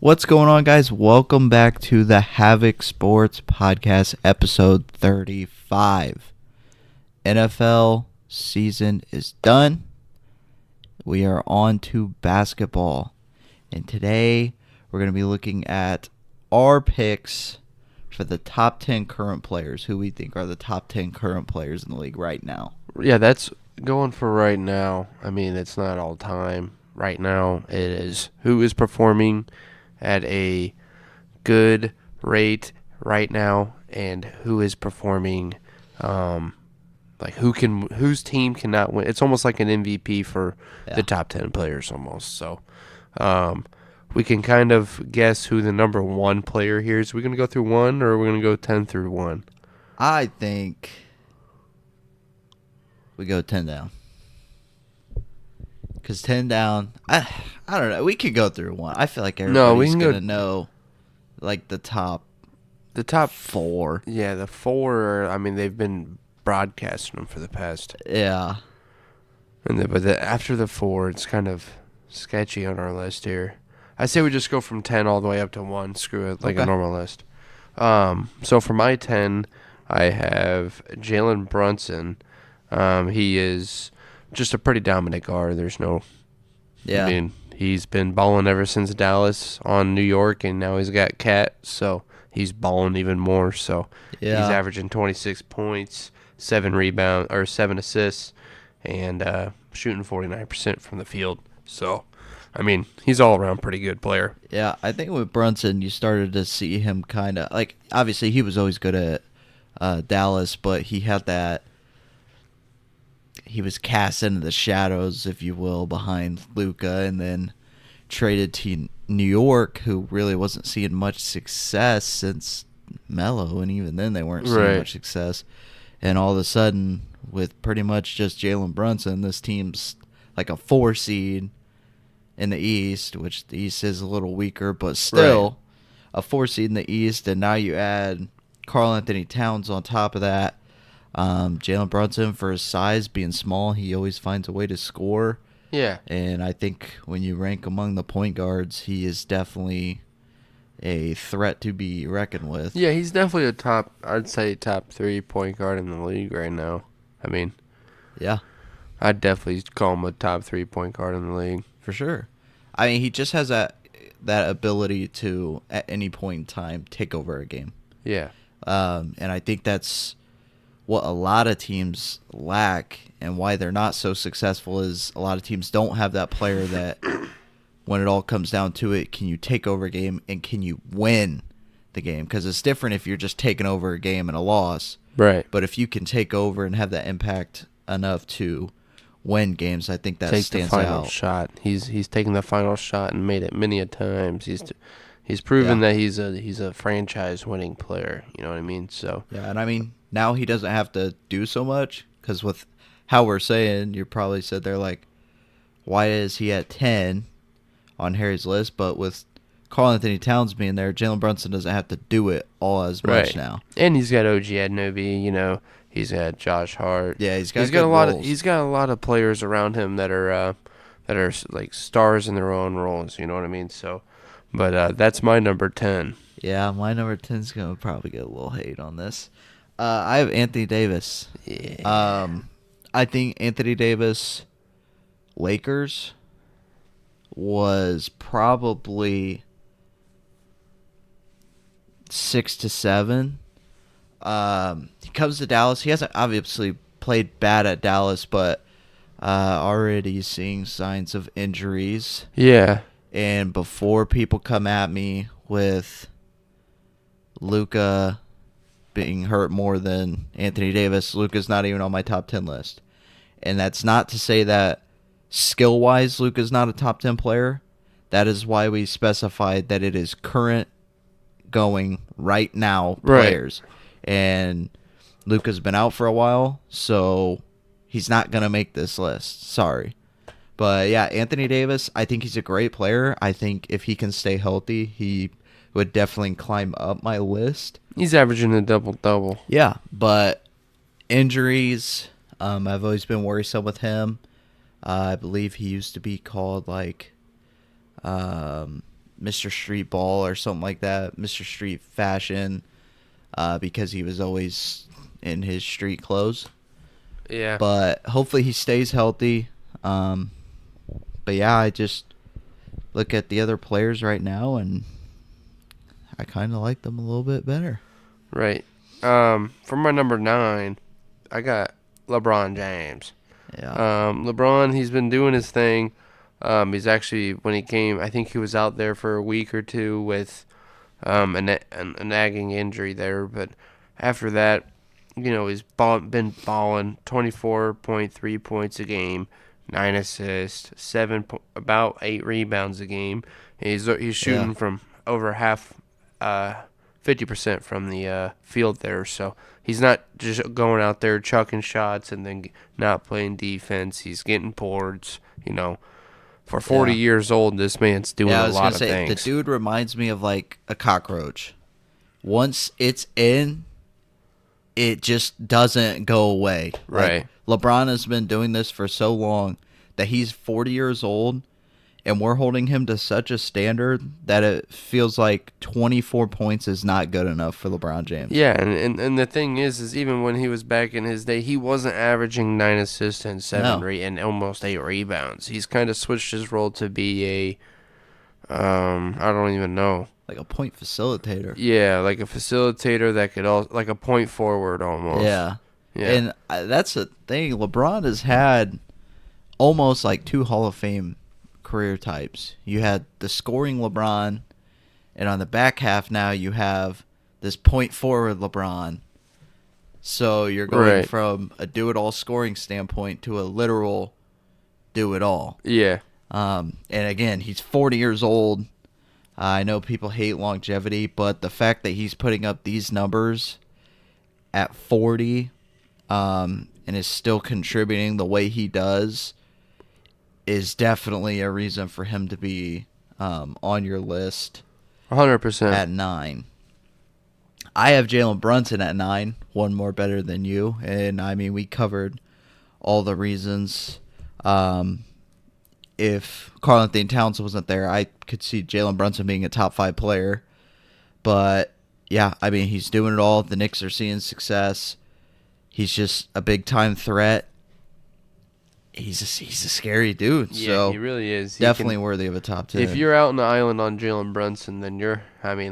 What's going on, guys? Welcome back to the Havoc Sports Podcast, episode 35. NFL season is done. We are on to basketball. And today, we're going to be looking at our picks for the top 10 current players, who we think are the top 10 current players in the league right now. Yeah, that's going for right now. I mean, it's not all time. Right now, it is who is performing at a good rate right now, and who is performing, whose team cannot win. It's almost like an MVP for the top 10 players, almost. So, we can kind of guess who the number one player here is. We're going to go through one, or we're going to go 10 through 1. I think we go 10 down. Because 10 down, I don't know. We could go through one. I feel like everybody's going to know, like, the top 4. Yeah, the 4, I mean, they've been broadcasting them for the past. Yeah. But after the 4, it's kind of sketchy on our list here. I say we just go from 10 all the way up to 1. Screw it, like a normal list. So for my 10, I have Jalen Brunson. He is just a pretty dominant guard. There's no... Yeah. I mean, he's been balling ever since Dallas on New York, and now he's got Cat, so he's balling even more. So he's averaging 26 points, 7 rebounds, or 7 assists, and shooting 49% from the field. So, I mean, he's all around pretty good player. Yeah, I think with Brunson, you started to see him kind of... Like, obviously, he was always good at Dallas, but he had that... He was cast into the shadows, if you will, behind Luka, and then traded to New York, who really wasn't seeing much success since Melo, and even then they weren't seeing much success. And all of a sudden, with pretty much just Jalen Brunson, this team's like a 4 seed in the East, which the East is a little weaker, but still a 4 seed in the East. And now you add Karl-Anthony Towns on top of that. Jalen Brunson, for his size, being small, he always finds a way to score. Yeah. And I think when you rank among the point guards, he is definitely a threat to be reckoned with. Yeah, he's definitely I'd say top 3 point guard in the league right now. I mean, yeah, I'd definitely call him a top 3 point guard in the league. For sure. I mean, he just has that ability to, at any point in time, take over a game. Yeah. And I think that's what a lot of teams lack, and why they're not so successful is a lot of teams don't have that player that, when it all comes down to it, can you take over a game and can you win the game? Because it's different if you're just taking over a game and a loss. Right. But if you can take over and have that impact enough to win games, I think that stands out. Take the final shot. He's taken the final shot and made it many a times. He's proven that he's a franchise winning player. You know what I mean? So yeah, and I mean, now he doesn't have to do so much, because with how we're saying, you probably said they're like, why is he at 10 on Harry's list? But with Karl-Anthony Towns being there, Jalen Brunson doesn't have to do it all as much now. And he's got OG Anunoby, you know. He's got Josh Hart. Yeah, he's got a lot of players around him that are like stars in their own roles. You know what I mean? So, but that's my number 10. Yeah, my number 10 is gonna probably get a little hate on this. I have Anthony Davis. Yeah. I think Anthony Davis, Lakers, was probably 6 to 7. He comes to Dallas. He hasn't obviously played bad at Dallas, but already seeing signs of injuries. Yeah. And before people come at me with Luka being hurt more than Anthony Davis, Luka's not even on my top 10 list. And that's not to say that skill-wise Luka's not a top 10 player. That is why we specified that it is current going right now players. And Luka's been out for a while, so he's not going to make this list. Sorry. But yeah, Anthony Davis, I think he's a great player. I think if he can stay healthy, he would definitely climb up my list. He's averaging a double-double. Yeah, but injuries, I've always been worrisome with him. I believe he used to be called like Mr. Street Ball or something like that, Mr. Street Fashion, because he was always in his street clothes. Yeah. But hopefully he stays healthy. But yeah, I just look at the other players right now, and I kind of like them a little bit better. Right. For my number 9, I got LeBron James. Yeah. LeBron, he's been doing his thing. He's actually, when he came, I think he was out there for a week or two with a nagging injury there. But after that, he's been balling 24.3 points a game, 9 assists, about 8 rebounds a game. He's shooting from over half, 50% from the field there. So he's not just going out there chucking shots and then not playing defense. He's getting boards, For 40 years old, this man's doing a lot of things. The dude reminds me of like a cockroach. Once it's in, it just doesn't go away. Right. Like, LeBron has been doing this for so long that he's 40 years old, and we're holding him to such a standard that it feels like 24 points is not good enough for LeBron James. Yeah, and the thing is even when he was back in his day, he wasn't averaging 9 assists and 7 and almost 8 rebounds. He's kind of switched his role to be I don't even know. Like a point facilitator. Yeah, like a facilitator that could also, like a point forward almost. Yeah. And that's the thing. LeBron has had almost like 2 Hall of Fame career types. You had the scoring LeBron, and on the back half now you have this point forward LeBron. So you're going from a do-it-all scoring standpoint to a literal do-it-all. Yeah. And again, he's 40 years old. I know people hate longevity, but the fact that he's putting up these numbers at 40 and is still contributing the way he does is definitely a reason for him to be on your list. 100%. At 9. I have Jalen Brunson at 9, one more better than you. And, I mean, we covered all the reasons. If Karl-Anthony Towns wasn't there, I could see Jalen Brunson being a top 5 player. But, yeah, I mean, he's doing it all. The Knicks are seeing success. He's just a big-time threat. He's a scary dude. Yeah, so he really is. Definitely worthy of a top 10. If you're out on the island on Jalen Brunson, then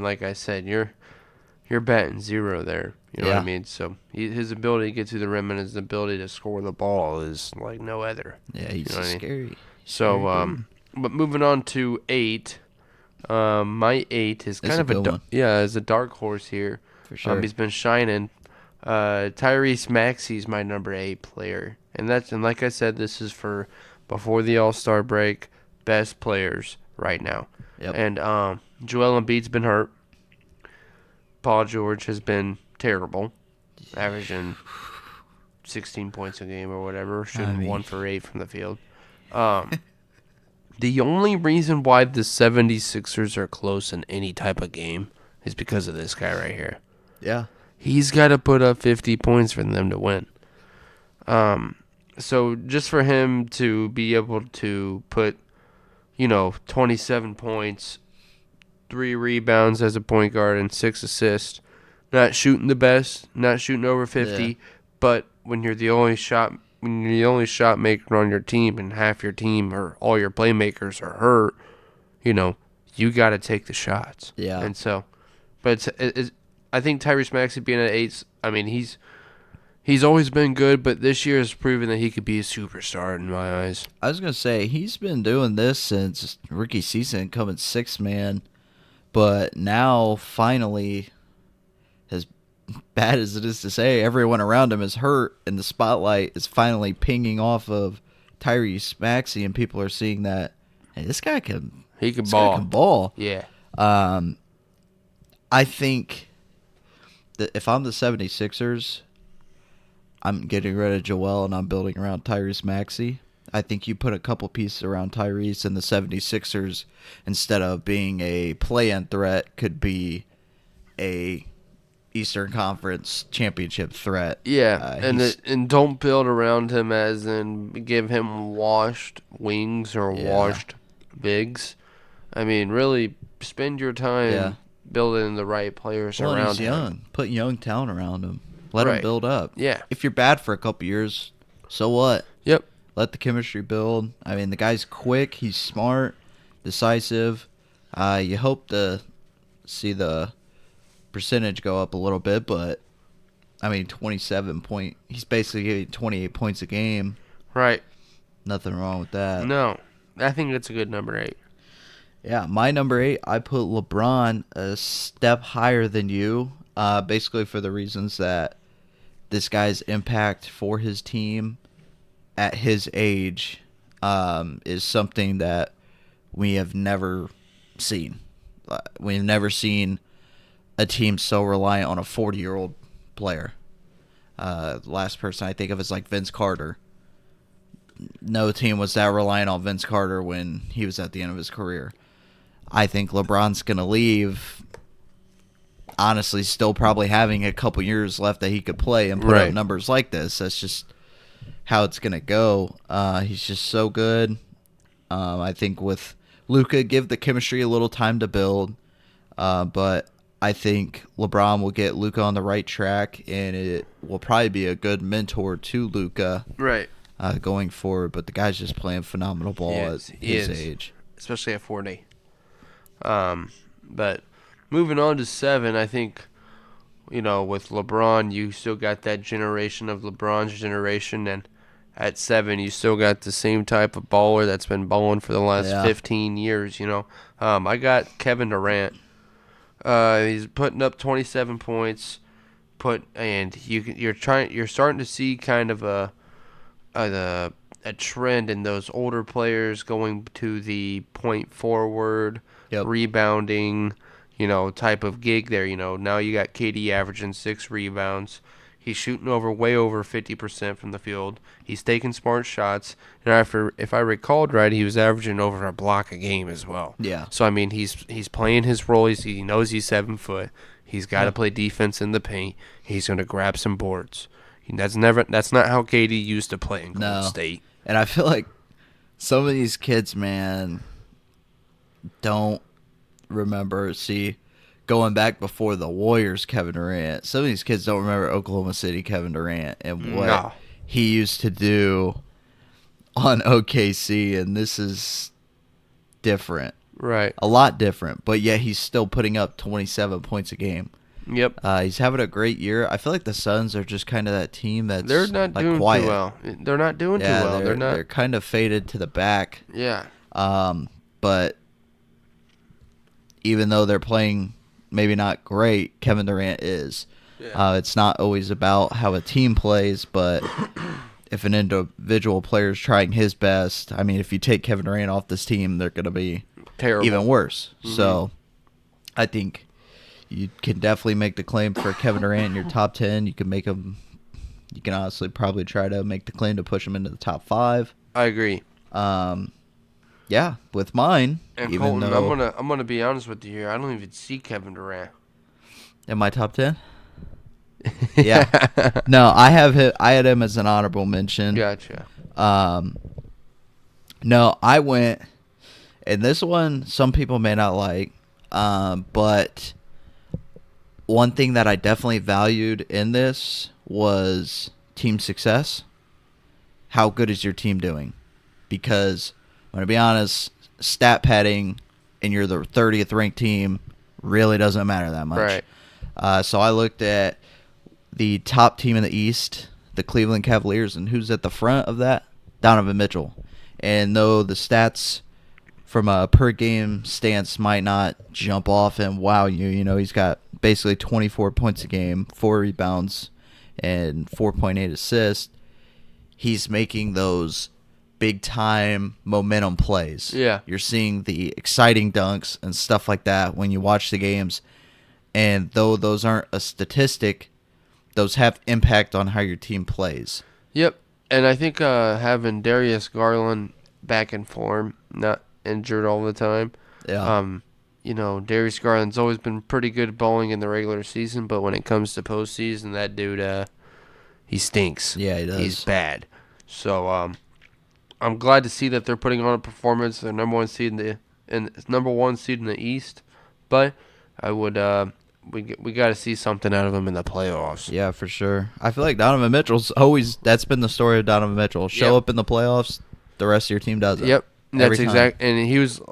like I said, you're batting 0 there. You know what I mean? So his ability to get to the rim and his ability to score the ball is like no other. Yeah, he's scary. So, but moving on to 8, my 8 is kind of is a dark horse here. For sure. He's been shining. Tyrese Maxey's my number 8 player, and like I said, this is for before the All-Star break, best players right now. Yep. And Joel Embiid's been hurt. Paul George has been terrible, averaging 16 points a game or whatever, shooting 1 for 8 from the field. The only reason why the 76ers are close in any type of game is because of this guy right here. Yeah. He's got to put up 50 points for them to win. So just for him to be able to put, 27 points, 3 rebounds as a point guard, and 6 assists, not shooting the best, not shooting over 50, but when you're the only shot maker on your team and half your team or all your playmakers are hurt, you got to take the shots. Yeah. And so, but I think Tyrese Maxey being at 8, I mean, he's always been good, but this year has proven that he could be a superstar in my eyes. I was going to say, he's been doing this since rookie season, coming 6th man, but now finally, as bad as it is to say, everyone around him is hurt, and the spotlight is finally pinging off of Tyrese Maxey, and people are seeing that, hey, this guy can ball. Yeah. I think that if I'm the 76ers, I'm getting rid of Joel and I'm building around Tyrese Maxey. I think you put a couple pieces around Tyrese, and the 76ers, instead of being a play-in threat, could be a Eastern Conference championship threat. Yeah, and don't build around him as in give him washed wings or washed bigs. I mean, really spend your time Yeah. building the right players Well, and around he's him. young. Put young talent around him. Let him Right. build up. Yeah. If you're bad for a couple years, so what? Yep. Let the chemistry build. I mean, the guy's quick. He's smart, decisive. You hope to see the percentage go up a little bit, but I mean, 27 point. He's basically getting 28 points a game. Right. Nothing wrong with that. No, I think that's a good number 8. Yeah, my number 8, I put LeBron a step higher than you, basically for the reasons that this guy's impact for his team at his age is something that we have never seen. We've never seen a team so reliant on a 40-year-old player. Last person I think of is like Vince Carter. No team was that reliant on Vince Carter when he was at the end of his career. I think LeBron's going to leave, honestly, still probably having a couple years left that he could play and put up numbers like this. That's just how it's going to go. He's just so good. I think with Luka, give the chemistry a little time to build. But I think LeBron will get Luka on the right track, and it will probably be a good mentor to Luka going forward. But the guy's just playing phenomenal ball at his age. Especially at 40. But moving on to 7, I think, with LeBron, you still got that generation of LeBron's generation, and at 7, you still got the same type of baller that's been balling for the last 15 years, I got Kevin Durant. He's putting up 27 points, and you're starting to see kind of a trend in those older players going to the point forward, rebounding, type of gig there. Now you got KD averaging 6 rebounds. He's shooting way over 50% from the field. He's taking smart shots, and if I recalled right, he was averaging over a block a game as well. Yeah. So I mean, he's playing his role. He knows he's 7 foot. He's got to play defense in the paint. He's going to grab some boards. That's not how KD used to play in Golden State. And I feel like some of these kids, man, don't remember. Going back before the Warriors, Kevin Durant, some of these kids don't remember Oklahoma City Kevin Durant and what he used to do on OKC, and this is different. Right. A lot different, but yet he's still putting up 27 points a game. Yep. He's having a great year. I feel like the Suns are just kind of that team that's they're not doing quiet. too well. They're not doing too well. They're kind of faded to the back. Yeah. But even though they're playing maybe not great, Kevin Durant is. Yeah. It's not always about how a team plays, but if an individual player is trying his best, I mean, if you take Kevin Durant off this team, they're going to be terrible, even worse. Mm-hmm. So I think you can definitely make the claim for Kevin Durant in your top 10. You can make him. You can honestly probably try to make the claim to push him into the top 5. I agree. Yeah, with mine. And Colton, I'm gonna be honest with you here. I don't even see Kevin Durant in my top 10. Yeah, no, I had him as an honorable mention. Gotcha. No, I went, and this one some people may not like, but one thing that I definitely valued in this was team success. How good is your team doing? Because I'm going to be honest, stat padding and you're the 30th ranked team really doesn't matter that much. Right. So I looked at the top team in the East, the Cleveland Cavaliers, and who's at the front of that? Donovan Mitchell. And though the stats from a per-game stance might not jump off and wow you, he's got basically 24 points a game, 4 rebounds, and 4.8 assists, he's making those big-time momentum plays. Yeah. You're seeing the exciting dunks and stuff like that when you watch the games. And though those aren't a statistic, those have impact on how your team plays. Yep. And I think having Darius Garland back in form, not injured all the time. Yeah. Darius Garland's always been pretty good bowling in the regular season, but when it comes to postseason, that dude, he stinks. Yeah, he does. He's bad. So, I'm glad to see that they're putting on a performance. They're number one seed in the East. but I would we got to see something out of him in the playoffs. Yeah, for sure. I feel like Donovan Mitchell's always that's been the story of Donovan Mitchell. Show up in the playoffs, the rest of your team doesn't. Yep, Every that's exact. And he was.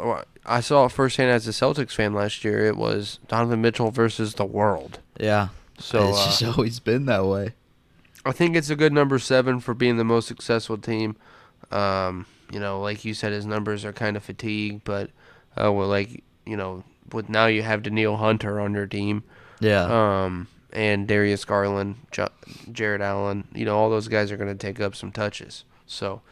I saw it firsthand as a Celtics fan last year. It was Donovan Mitchell versus the world. Yeah. So it's just always been that way. I think it's a good number 7 for being the most successful team. Like you said, his numbers are kind of fatigued, but with now you have Daniil Hunter on your team. Yeah. And Darius Garland, Jared Allen, all those guys are going to take up some touches. So,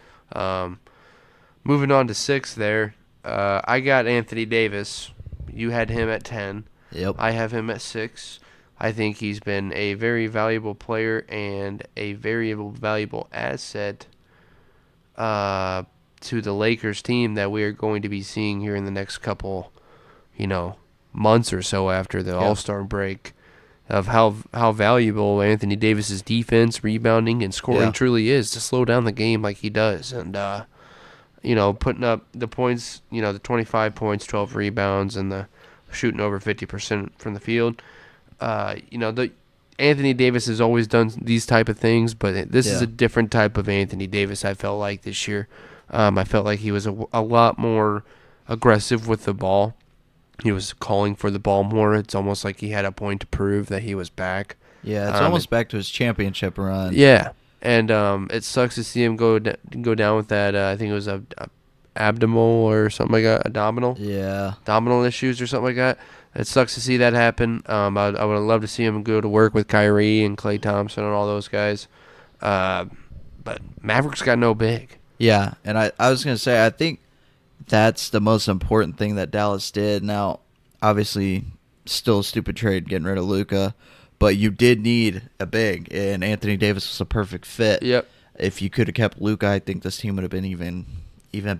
moving on to 6 there, I got Anthony Davis. You had him at 10. Yep. I have him at 6. I think he's been a very valuable player and a very valuable asset to the Lakers team that we are going to be seeing here in the next couple, months or so after the All-Star break, of how valuable Anthony Davis's defense, rebounding, and scoring truly is to slow down the game like he does. And, putting up the points, the 25 points, 12 rebounds, and the shooting over 50% from the field. The Anthony Davis has always done these type of things, but this is a different type of Anthony Davis, I felt like, this year. I felt like he was a lot more aggressive with the ball. He was calling for the ball more. It's almost like he had a point to prove that he was back. Yeah, it's almost back to his championship run. Yeah, and it sucks to see him go down with that. I think it was a abdominal or something like that, abdominal issues or something like that. It sucks to see that happen. I would have loved to see him go to work with Kyrie and Klay Thompson and all those guys. But Mavericks got no big. Yeah, and I was going to say, I think that's the most important thing that Dallas did. Now, obviously, still a stupid trade getting rid of Luka, but you did need a big, and Anthony Davis was a perfect fit. Yep. If you could have kept Luka, I think this team would have been even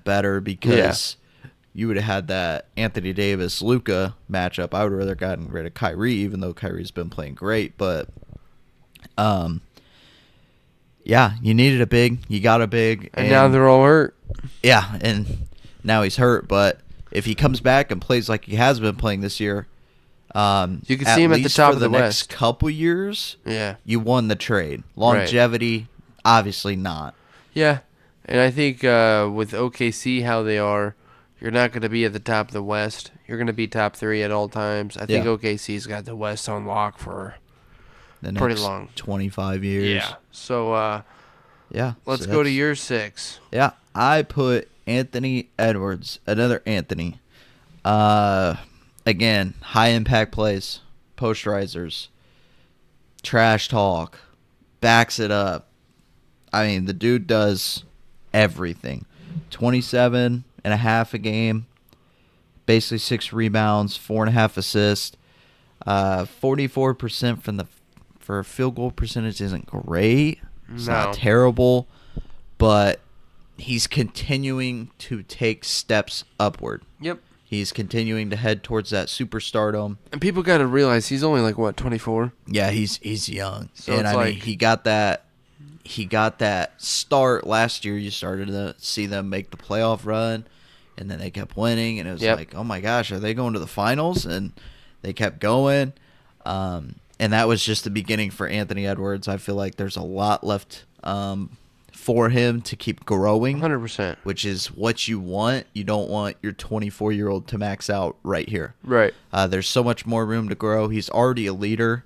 better because you would have had that Anthony Davis-Luka matchup. I would have rather gotten rid of Kyrie, even though Kyrie's been playing great. But, you needed a big. You got a big. And now they're all hurt. Yeah, and now he's hurt. But if he comes back and plays like he has been playing this year, you can see him at the top of the next West. Couple years, you won the trade. Longevity, obviously not. Yeah, and I think with OKC how they are, you're not going to be at the top of the West. You're going to be top 3 at all times. I think OKC's got the West on lock for the pretty next long 25 years. Yeah. So let's so go to year 6. Yeah, I put Anthony Edwards, another Anthony. Again, high impact plays, posterizers, trash talk, backs it up. I mean, the dude does everything. 27.5 a game, basically 6 rebounds, 4.5 assists. 44% for field goal percentage isn't great. It's not terrible, but he's continuing to take steps upward. Yep. He's continuing to head towards that superstardom. And people got to realize he's only 24? Yeah, he's young. So and I mean, he got that start last year. You started to see them make the playoff run, and then they kept winning, and it was like, oh my gosh, are they going to the finals? And they kept going. And that was just the beginning for Anthony Edwards. I feel like there's a lot left for him to keep growing. 100%. Which is what you want. You don't want your 24-year-old to max out right here. Right. There's so much more room to grow. He's already a leader.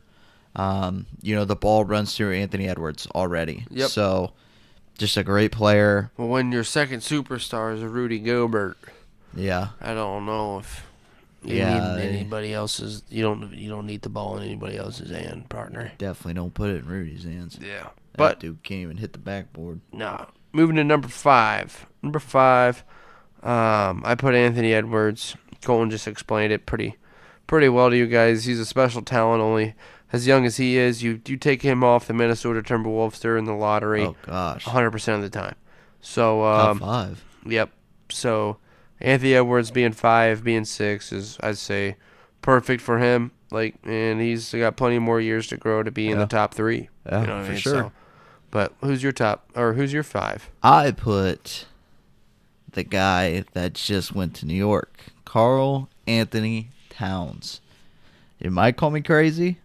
The ball runs through Anthony Edwards already. Yep. So, just a great player. Well, when your second superstar is Rudy Gobert, I don't know if you need anybody else's. You don't need the ball in anybody else's hand, partner. Definitely don't put it in Rudy's hands. Yeah. That dude can't even hit the backboard. No. Moving to number 5. Number 5, I put Anthony Edwards. Colin just explained it pretty well to you guys. He's a special talent. Only as young as he is, you take him off the Minnesota Timberwolves. They're in the lottery. Oh gosh. 100% of the time. So top 5. Yep. So Anthony Edwards being 5, being 6 is, I'd say, perfect for him. And he's got plenty more years to grow to be in the top 3. Yeah, you know what for I mean? sure. So, but who's your 5? I put the guy that just went to New York, Karl Anthony Towns. You might call me crazy.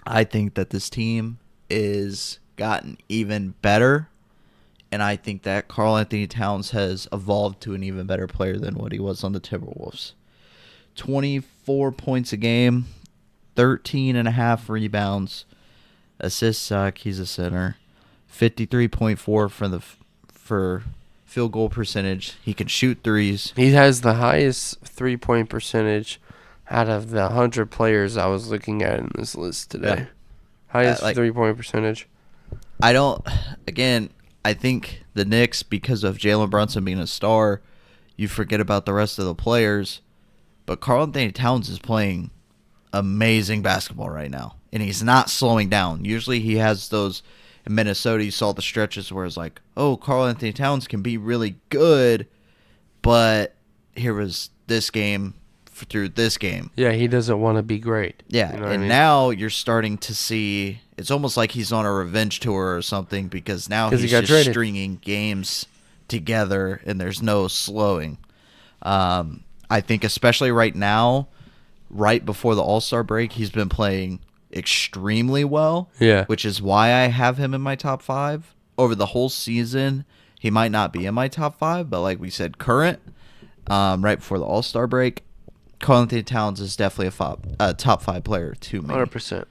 I think that this team is gotten even better, and I think that Karl-Anthony Towns has evolved to an even better player than what he was on the Timberwolves. 24 points a game, 13.5 rebounds, assists suck. He's a center. 53.4 for field goal percentage. He can shoot threes. He has the highest 3-point percentage out of the 100 players I was looking at in this list today. Yeah. Highest 3-point percentage. I think the Knicks, because of Jalen Brunson being a star, you forget about the rest of the players. But Karl-Anthony Towns is playing amazing basketball right now, and he's not slowing down. Usually he has those, in Minnesota, you saw the stretches where it's like, oh, Karl-Anthony Towns can be really good, but here was this game through this game. Yeah, he doesn't want to be great. Yeah, you know what I mean? Now you're starting to see, it's almost like he's on a revenge tour or something, because now he's just traded. stringing games together and there's no slowing. I think especially right now, right before the All-Star break, he's been playing extremely well. Yeah. Which is why I have him in my top 5. Over the whole season, he might not be in my top 5, but like we said, current, right before the All-Star break, Karl-Anthony Towns is definitely a top 5 player to me. 100%.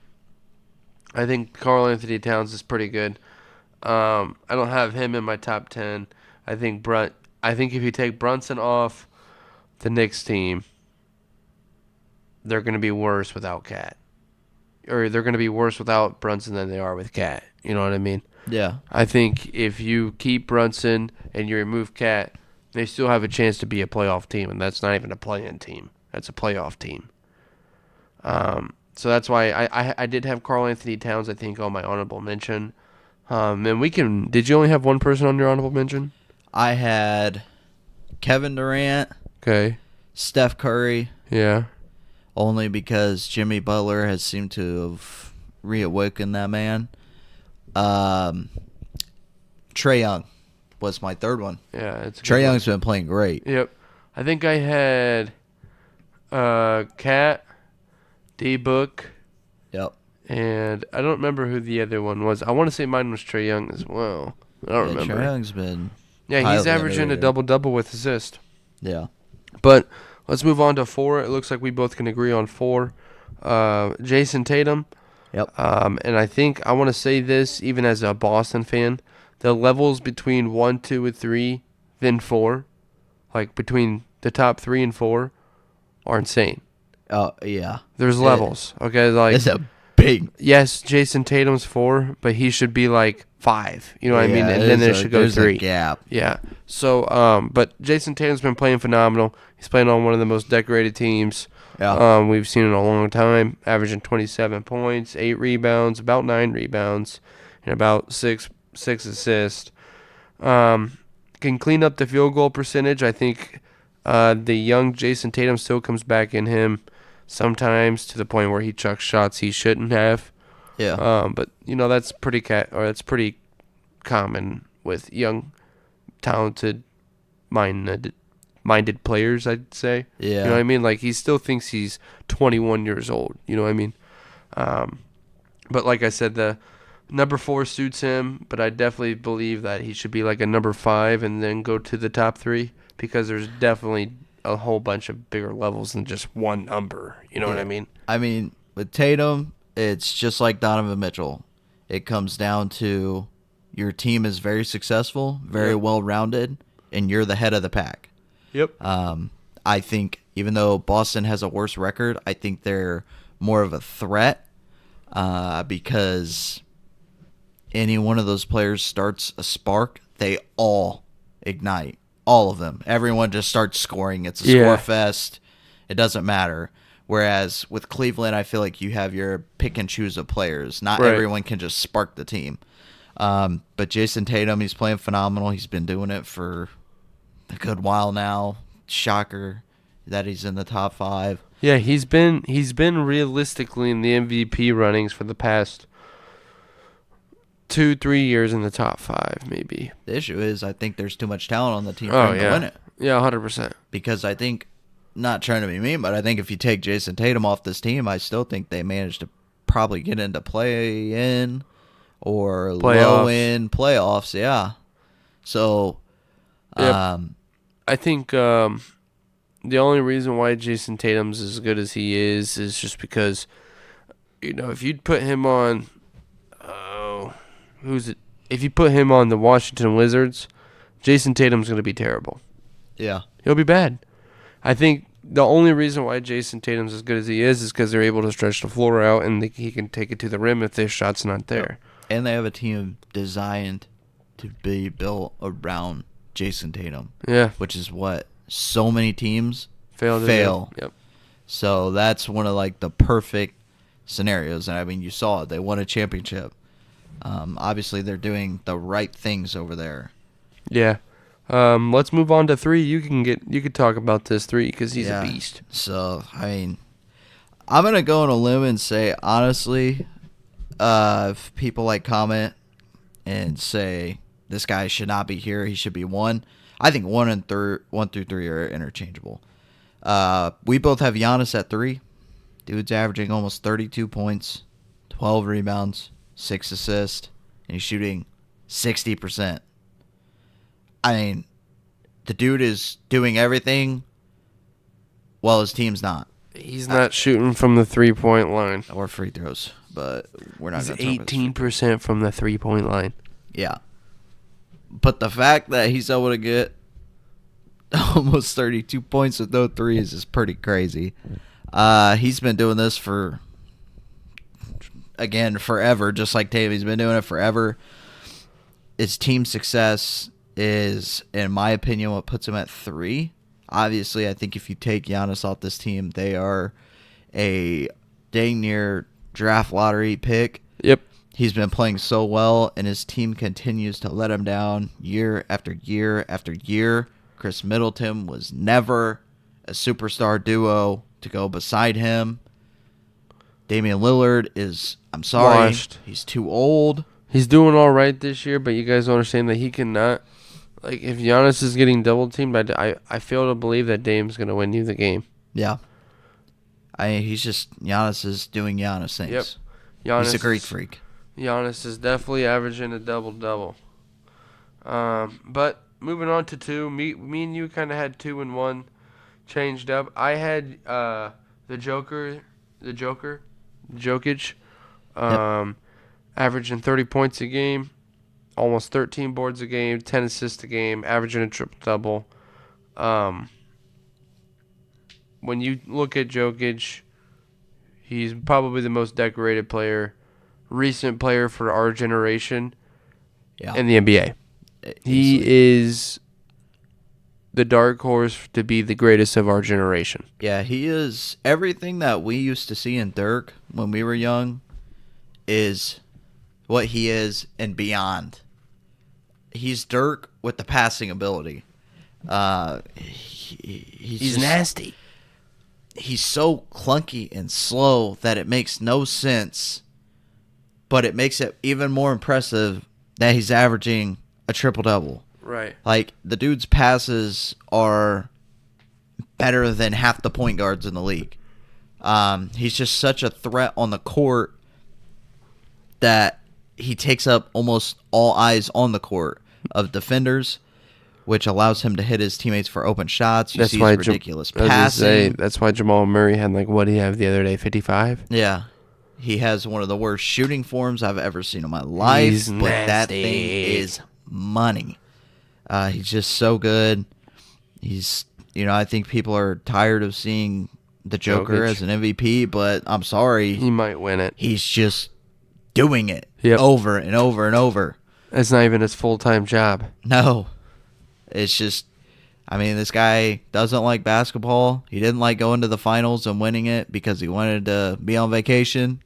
I think Karl-Anthony Towns is pretty good. I don't have him in my top 10. I think if you take Brunson off the Knicks team, they're going to be worse without Cat. Or they're going to be worse without Brunson than they are with Cat. You know what I mean? Yeah. I think if you keep Brunson and you remove Cat, they still have a chance to be a playoff team, and that's not even a play-in team. That's a playoff team. So that's why I did have Karl-Anthony Towns, I think, on my honorable mention. And did you only have one person on your honorable mention? I had Kevin Durant. Okay. Steph Curry. Yeah. Only because Jimmy Butler has seemed to have reawakened that man. Trae Young was my third one. Yeah, Trae Young's been playing great. Yep. I think I had Cat, D-Book. Yep. And I don't remember who the other one was. I want to say mine was Trae Young as well. I don't remember. Trae Young's been... Yeah, he's averaging a double-double with assist. Yeah. But let's move on to 4. It looks like we both can agree on 4. Jason Tatum. Yep. And I think I want to say this, even as a Boston fan, the levels between 1, 2, and 3, then 4, like between the top 3 and 4, are insane. Oh, yeah. There's levels. Okay, like it's a big... Yes, Jason Tatum's 4, but he should be like 5. You know what I mean? And then it should go 3. A gap. Yeah. So, but Jason Tatum's been playing phenomenal. He's playing on one of the most decorated teams we've seen in a long time, averaging 27 points, 8 rebounds, about 9 rebounds, and about 6 assists. Can clean up the field goal percentage. I think the young Jason Tatum still comes back in him sometimes to the point where he chucks shots he shouldn't have. Yeah. But that's pretty common with young, talented, minded players, I'd say. Yeah. You know what I mean? Like, he still thinks he's 21 years old. You know what I mean? But like I said, the number 4 suits him, but I definitely believe that he should be like a number 5 and then go to the top 3, because there's definitely a whole bunch of bigger levels than just one number. You know what I mean? I mean, with Tatum, it's just like Donovan Mitchell. It comes down to your team is very successful, very well-rounded, and you're the head of the pack. Yep. I think even though Boston has a worse record, I think they're more of a threat because any one of those players starts a spark, they all ignite. All of them. Everyone just starts scoring. It's a score fest. It doesn't matter. Whereas with Cleveland, I feel like you have your pick and choose of players. Not everyone can just spark the team. But Jason Tatum, he's playing phenomenal. He's been doing it for a good while now. Shocker that he's in the top 5. Yeah, he's been realistically in the MVP runnings for the past 2-3 years in the top 5, maybe. The issue is I think there's too much talent on the team for him to win it. Yeah, 100%. Because I think not trying to be mean, but I think if you take Jason Tatum off this team, I still think they managed to probably get into play-in or low-in playoffs. Yeah. So, yep. I think the only reason why Jason Tatum's as good as he is just because, if you'd put him on, who's it? If you put him on the Washington Wizards, Jason Tatum's going to be terrible. Yeah. He'll be bad. I think the only reason why Jason Tatum's as good as he is because they're able to stretch the floor out and he can take it to the rim if their shot's not there. And they have a team designed to be built around Jason Tatum. Yeah. Which is what so many teams fail. Yep. So that's one of like the perfect scenarios. And I mean, you saw it. They won a championship. Obviously, they're doing the right things over there. Yeah. Let's move on to 3. You could talk about this 3 because he's a beast. So I mean, I'm gonna go on a limb and say honestly, if people like comment and say this guy should not be here, he should be 1. I think 1 through 3 are interchangeable. We both have Giannis at 3. Dude's averaging almost 32 points, 12 rebounds, 6 assists, and he's shooting 60%. I mean, the dude is doing everything while his team's not. He's not shooting from the 3-point line. Or free throws, but we're not going to talk about 18% from the 3-point line. Yeah. But the fact that he's able to get almost 32 points with no threes is pretty crazy. He's been doing this for, again, forever, just like Tatum. He's been doing it forever. His team success is, in my opinion, what puts him at 3. Obviously, I think if you take Giannis off this team, they are a dang near draft lottery pick. Yep. He's been playing so well, and his team continues to let him down year after year after year. Chris Middleton was never a superstar duo to go beside him. Damian Lillard is, I'm sorry, washed. He's too old. He's doing all right this year, but you guys don't understand that he cannot. Like, if Giannis is getting double-teamed, I fail to believe that Dame's going to win you the game. Yeah. Giannis is doing Giannis things. Yep. Giannis he's a Greek freak. Giannis is definitely averaging a double-double. But moving on to 2, me and you kind of had 2 and 1 changed up. I had Jokic, averaging 30 points a game, almost 13 boards a game, 10 assists a game, averaging a triple-double. When you look at Jokic, he's probably the most decorated player, recent player for our generation in the NBA. He is the dark horse to be the greatest of our generation. Yeah, he is. Everything that we used to see in Dirk when we were young is what he is and beyond. He's Dirk with the passing ability. He's nasty. He's so clunky and slow that it makes no sense, but it makes it even more impressive that he's averaging a triple-double. Right. Like, the dude's passes are better than half the point guards in the league. He's just such a threat on the court that he takes up almost all eyes on the court of defenders, which allows him to hit his teammates for open shots. You see his ridiculous passing. That's why Jamal Murray had, what did he have the other day, 55? Yeah. He has one of the worst shooting forms I've ever seen in my life. He's but nasty. That thing is money. He's just so good. He's, I think people are tired of seeing the Joker as an MVP, but I'm sorry. He might win it. He's just doing it over and over and over. It's not even his full-time job. No. It's just, this guy doesn't like basketball. He didn't like going to the finals and winning it because he wanted to be on vacation.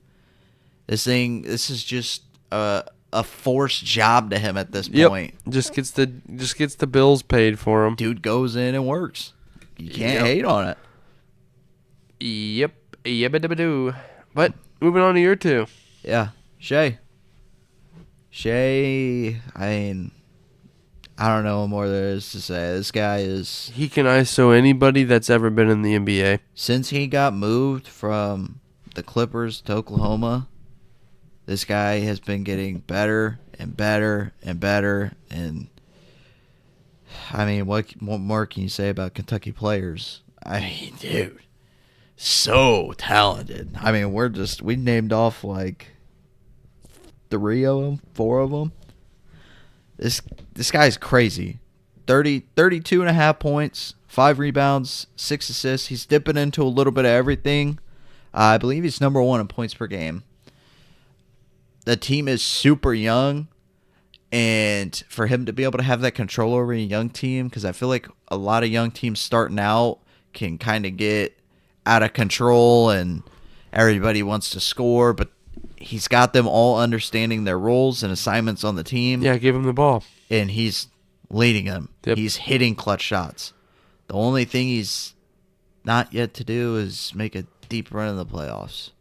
This is just a forced job to him at this point. Just gets the bills paid for him. Dude goes in and works. You can't hate on it. Yep. Yabba-dabba-doo. But moving on to your 2. Yeah. Shea, I don't know what more there is to say. This guy is... He can ISO anybody that's ever been in the NBA. Since he got moved from the Clippers to Oklahoma, this guy has been getting better and better and better. And, I mean, what more can you say about Kentucky players? I mean, dude, so talented. I mean, we named off like 3 of them, 4 of them. This guy's crazy. 32 and a half points, 5 rebounds, 6 assists. He's dipping into a little bit of everything. I believe he's number 1 in points per game. The team is super young, and for him to be able to have that control over a young team, because I feel like a lot of young teams starting out can kind of get out of control and everybody wants to score, but he's got them all understanding their roles and assignments on the team. Yeah, give him the ball. And he's leading them. Yep. He's hitting clutch shots. The only thing he's not yet to do is make a deep run in the playoffs.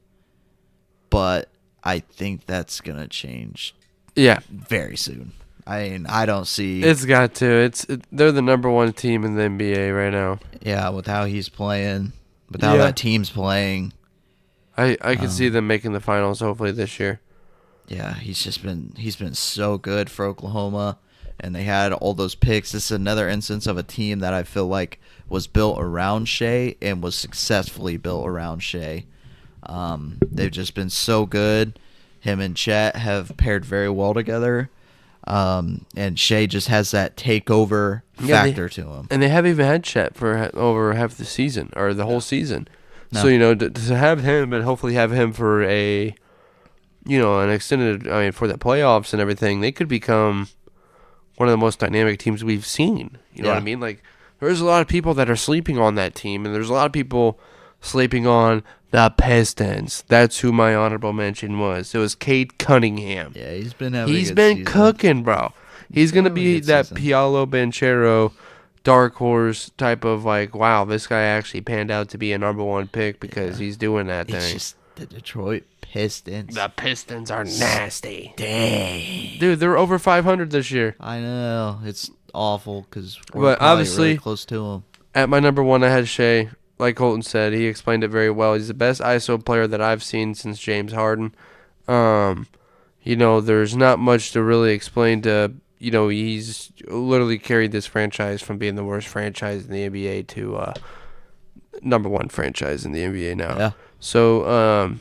But I think that's going to change very soon. I mean, I don't see... It's got to. They're the number 1 team in the NBA right now. Yeah, with how he's playing, with how that team's playing. I can see them making the finals hopefully this year. Yeah, he's been so good for Oklahoma, and they had all those picks. This is another instance of a team that I feel like was built around Shea and was successfully built around Shea. They've just been so good. Him and Chet have paired very well together, and Shea just has that takeover factor to him. And they haven't even had Chet for over half the season or the whole season. No. So, to have him and hopefully have him for an extended, for the playoffs and everything, they could become one of the most dynamic teams we've seen. You know what I mean? Like, there's a lot of people that are sleeping on that team, and there's a lot of people sleeping on the Pistons. That's who my honorable mention was. It was Cade Cunningham. Yeah, he's been having a good been season. Cooking, bro. He's going to be that Paolo Banchero dark horse type of like, wow, this guy actually panned out to be a number 1 pick because he's doing that thing. It's just the Detroit Pistons. The Pistons are nasty. Dang. Dude, they're over 500 this year. I know. It's awful because we're But obviously, really close to him. At my number 1, I had Shea. Like Colton said, he explained it very well. He's the best ISO player that I've seen since James Harden. There's not much to really explain to... he's literally carried this franchise from being the worst franchise in the NBA to number 1 franchise in the NBA now. Yeah. So,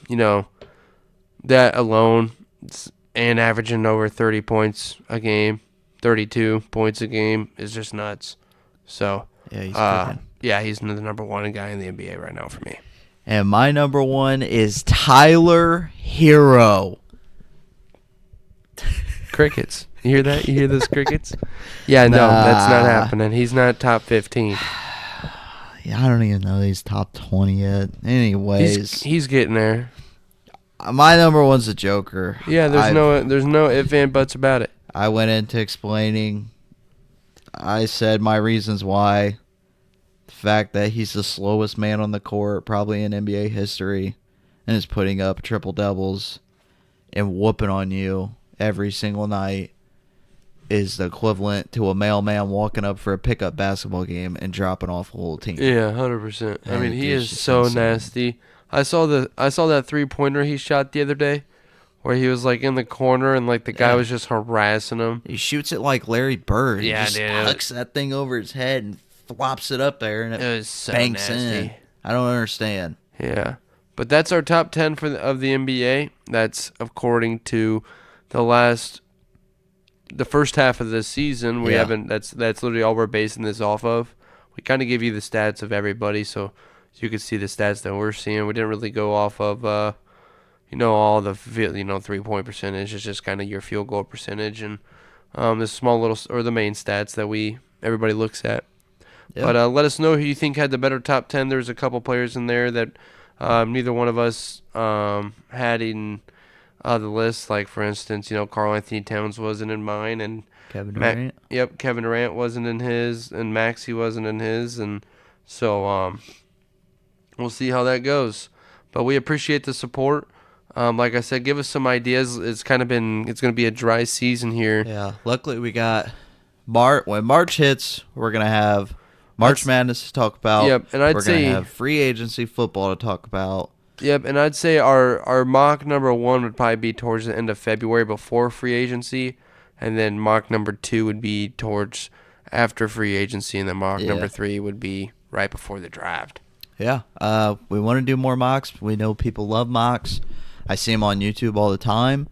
that alone and averaging over 30 points a game, 32 points a game is just nuts. So, yeah, he's cooking. He's the number 1 guy in the NBA right now for me. And my number 1 is Tyler Hero. Crickets. You hear that? You hear those crickets? Yeah, no, that's not happening. He's not top 15. Yeah, I don't even know he's top 20 yet. Anyways, he's getting there. My number 1's the Joker. Yeah, there's no ifs and buts about it. I went into explaining. I said my reasons why. The fact that he's the slowest man on the court probably in NBA history and is putting up triple doubles and whooping on you every single night is the equivalent to a mailman walking up for a pickup basketball game and dropping off a whole team. Yeah, 100%. I mean, he is so nasty. I saw that 3-pointer he shot the other day where he was like in the corner and like the guy was just harassing him. He shoots it like Larry Bird. Yeah, he just hucks that thing over his head and flops it up there and it was so banks nasty. in. I don't understand. Yeah. But that's our top 10 of the NBA. That's according to the first half of this season. We haven't. That's literally all we're basing this off of. We kind of give you the stats of everybody, so you can see the stats that we're seeing. We didn't really go off of, all the 3-point percentage. It's just kind of your field goal percentage and the small little or the main stats that everybody looks at. Yep. But let us know who you think had the better top 10. There's a couple players in there that neither one of us had in the list. Like, for instance, Karl Anthony Towns wasn't in mine. And Kevin Durant? Yep, Kevin Durant wasn't in his. And Maxey wasn't in his. And so we'll see how that goes. But we appreciate the support. Like I said, give us some ideas. It's going to be a dry season here. Yeah, luckily we got when March hits, we're gonna have March Madness to talk about. Yep, and we're gonna have free agency football to talk about. Yep, and I'd say our mock number 1 would probably be towards the end of February before free agency, and then mock number 2 would be towards after free agency, and then mock number 3 would be right before the draft. Yeah, we want to do more mocks. We know people love mocks. I see them on YouTube all the time.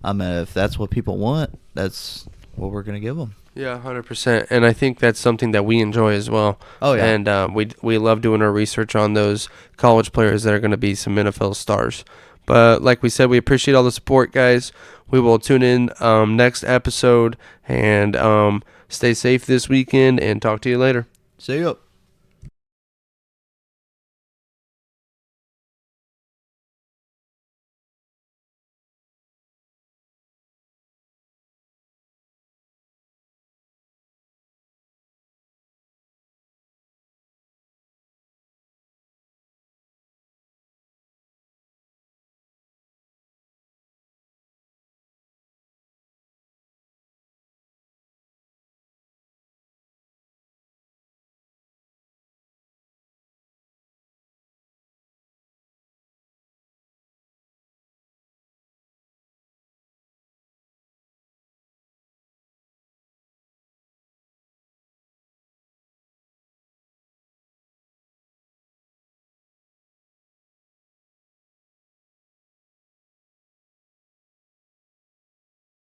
If that's what people want, that's what we're gonna give them. Yeah, 100%, and I think that's something that we enjoy as well. Oh yeah, and we love doing our research on those college players that are going to be some NFL stars. But like we said, we appreciate all the support, guys. We will tune in next episode, and stay safe this weekend, and talk to you later. See you.